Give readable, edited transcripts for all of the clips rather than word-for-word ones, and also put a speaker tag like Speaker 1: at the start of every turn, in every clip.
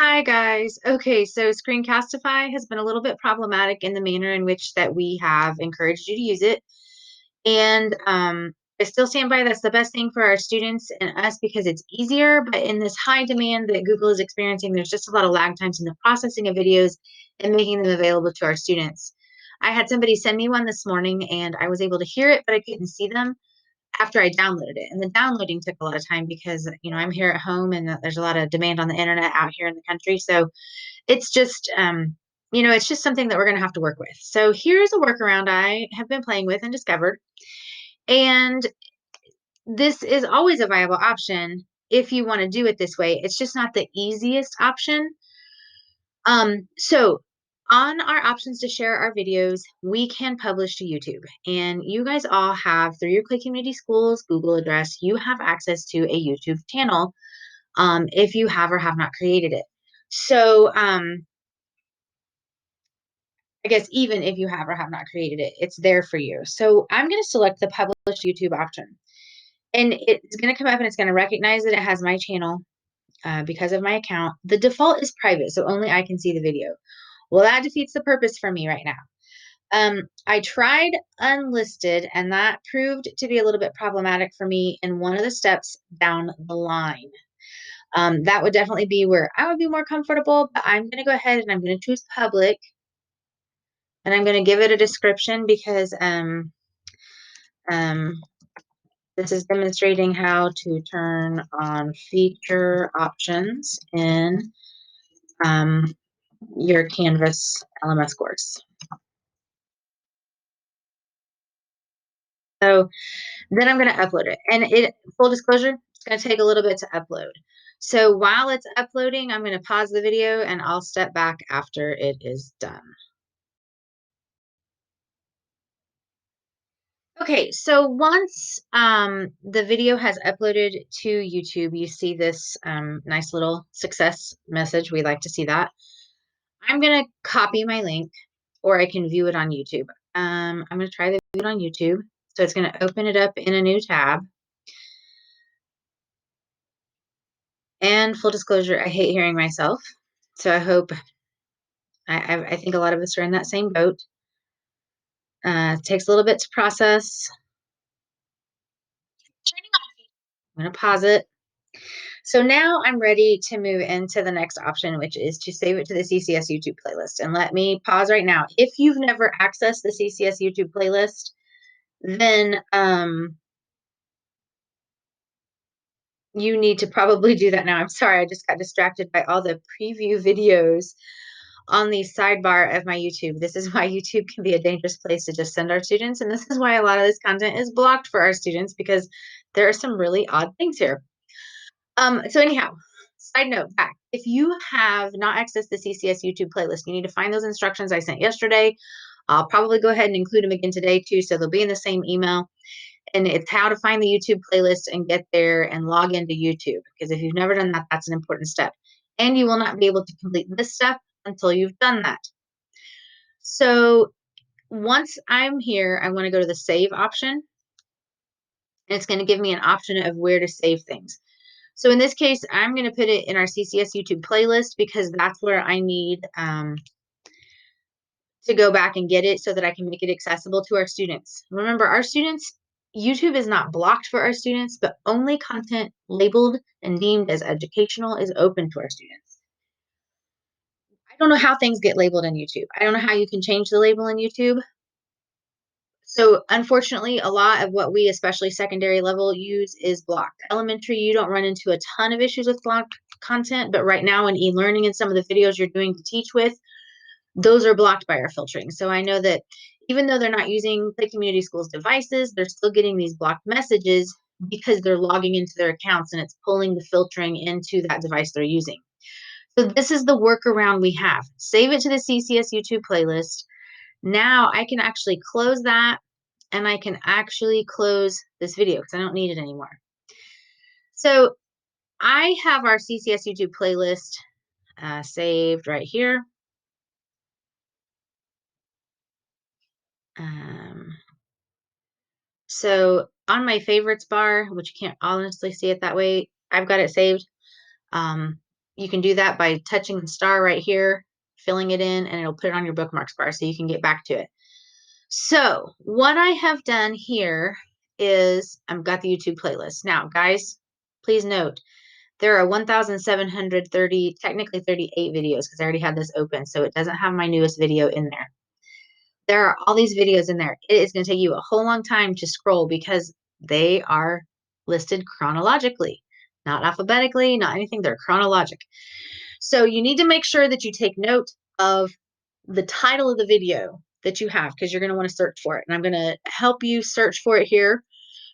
Speaker 1: Hi guys. Okay, so Screencastify has been a little bit problematic in the manner in which that we have encouraged you to use it. And I still stand by that's the best thing for our students and us because it's easier, but in this high demand that Google is experiencing, there's just a lot of lag times in the processing of videos and making them available to our students. I had somebody send me one this morning and I was able to hear it, but I couldn't see them after I downloaded it. And the downloading took a lot of time because, I'm here at home and there's a lot of demand on the internet out here in the country. So it's just, it's just something that we're going to have to work with. So here's a workaround I have been playing with and discovered. And this is always a viable option if you want to do it this way. It's just not the easiest option. So on our options to share our videos, we can publish to YouTube. And you guys all have, through your Clay Community Schools Google address, you have access to a YouTube channel if you have or have not created it. So I guess even if you have or have not created it, it's there for you. So I'm going to select the publish YouTube option. And it's going to come up and it's going to recognize that it has my channel because of my account. The default is private, so only I can see the video. Well, that defeats the purpose for me right now. I tried unlisted, and that proved to be a little bit problematic for me in one of the steps down the line. That would definitely be where I would be more comfortable, but I'm going to go ahead and I'm going to choose public, and I'm going to give it a description because um, this is demonstrating how to turn on feature options in your Canvas LMS course. So then I'm going to upload it. And full disclosure, it's going to take a little bit to upload. So while it's uploading, I'm going to pause the video and I'll step back after it is done. Okay, so once the video has uploaded to YouTube, you see this nice little success message. We like to see that. I'm going to copy my link, or I can view it on YouTube. I'm going to try to view it on YouTube. So it's going to open it up in a new tab. And full disclosure, I hate hearing myself. So I hope, I think a lot of us are in that same boat. It takes a little bit to process. I'm going to pause it. So now I'm ready to move into the next option, which is to save it to the CCS YouTube playlist. And let me pause right now. If you've never accessed the CCS YouTube playlist, then you need to probably do that now. I'm sorry, I just got distracted by all the preview videos on the sidebar of my YouTube. This is why YouTube can be a dangerous place to just send our students. And this is why a lot of this content is blocked for our students, because there are some really odd things here. So anyhow, side note back, if you have not accessed the CCS YouTube playlist, you need to find those instructions I sent yesterday. I'll probably go ahead and include them again today too, so they'll be in the same email. And it's how to find the YouTube playlist and get there and log into YouTube. Because if you've never done that, that's an important step. And you will not be able to complete this step until you've done that. So once I'm here, I want to go to the save option. And it's going to give me an option of where to save things. So in this case, I'm going to put it in our CCS YouTube playlist because that's where I need to go back and get it so that I can make it accessible to our students. Remember, our students, YouTube is not blocked for our students, but only content labeled and deemed as educational is open to our students. I don't know how things get labeled in YouTube. I don't know how you can change the label in YouTube. So unfortunately, a lot of what we, especially secondary level, use is blocked. Elementary, you don't run into a ton of issues with blocked content, but right now in e-learning and some of the videos you're doing to teach with, those are blocked by our filtering. So I know that even though they're not using Clay Community Schools devices, they're still getting these blocked messages because they're logging into their accounts and it's pulling the filtering into that device they're using. So this is the workaround we have. Save it to the CCS YouTube playlist. Now I can actually close that and I can actually close this video because I don't need it anymore. So I have our CCS YouTube playlist saved right here. So on my favorites bar, which you can't honestly see it that way, I've got it saved. You can do that by touching the star right here, filling it in, and it'll put it on your bookmarks bar so you can get back to it. So what I have done here is I've got the YouTube playlist. Now, guys, please note, there are 1,730, technically 38 videos because I already had this open, so it doesn't have my newest video in there. There are all these videos in there. It is going to take you a whole long time to scroll because they are listed chronologically, not alphabetically, not anything. They're chronologic. So you need to make sure that you take note of the title of the video that you have because you're going to want to search for it. And I'm going to help you search for it here.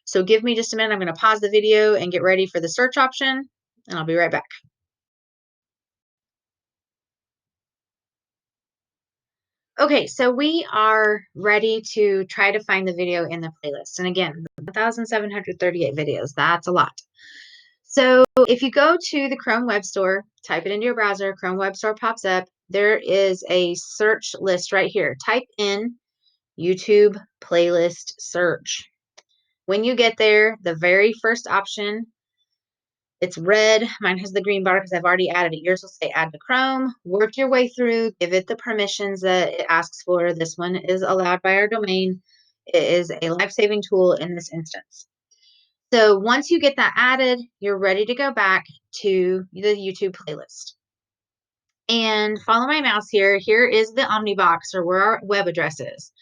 Speaker 1: So give me just a minute. I'm going to pause the video and get ready for the search option, and I'll be right back. Okay, so we are ready to try to find the video in the playlist. And again, 1,738 videos, that's a lot. So if you go to the Chrome Web Store, type it into your browser, Chrome Web Store pops up. There is a search list right here. Type in YouTube playlist search. When you get there, the very first option, it's red. Mine has the green bar because I've already added it. Yours will say add to Chrome. Work your way through, give it the permissions that it asks for. This one is allowed by our domain. It is a life-saving tool in this instance. So once you get that added, you're ready to go back to the YouTube playlist. And follow my mouse here. Here is the Omnibox, or where our web address is.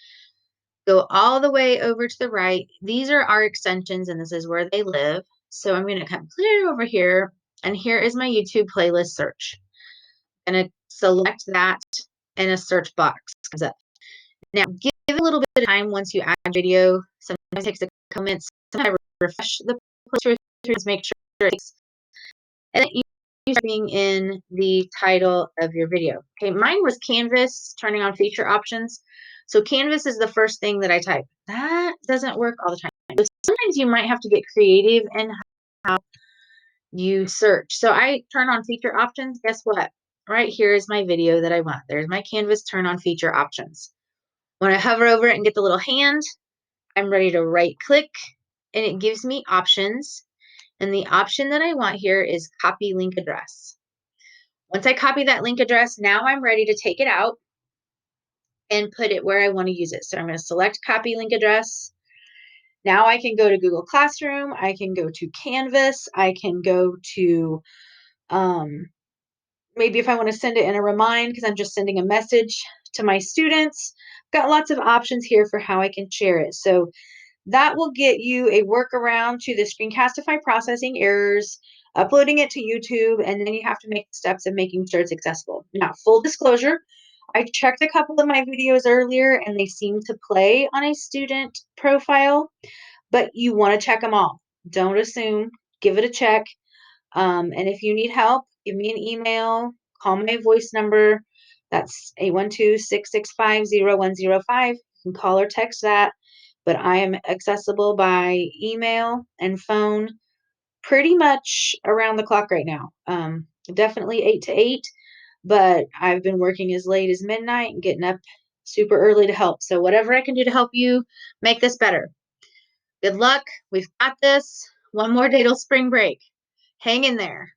Speaker 1: Go all the way over to the right. These are our extensions, and this is where they live. So I'm going to come clear over here, and here is my YouTube playlist search. I'm going to select that, and a search box comes up. Now, give it a little bit of time once you add video. Sometimes it takes a couple minutes. Sometimes I refresh the playlist to make sure it takes, and then you start being in the title of your video. Okay, mine was Canvas, turning on feature options. So Canvas is the first thing that I type. That doesn't work all the time. So sometimes you might have to get creative in how you search. So I turn on feature options. Guess what? Right here is my video that I want. There's my Canvas turn on feature options. When I hover over it and get the little hand, I'm ready to right click, and it gives me options. And the option that I want here is copy link address. Once I copy that link address, now I'm ready to take it out and put it where I want to use it. So I'm going to select copy link address. Now I can go to Google Classroom. I can go to Canvas. I can go to maybe if I want to send it in a remind because I'm just sending a message to my students. Got lots of options here for how I can share it. So that will get you a workaround to the Screencastify processing errors, uploading it to YouTube, and then you have to make the steps of making sure it's accessible. Now, full disclosure, I checked a couple of my videos earlier and they seem to play on a student profile, but you want to check them all. Don't assume, give it a check. And if you need help, give me an email, call my voice number. That's 812-665-0105. You can call or text that, but I am accessible by email and phone pretty much around the clock right now. Definitely 8 to 8, but I've been working as late as midnight and getting up super early to help. So whatever I can do to help you make this better. Good luck. We've got this. One more day till spring break. Hang in there.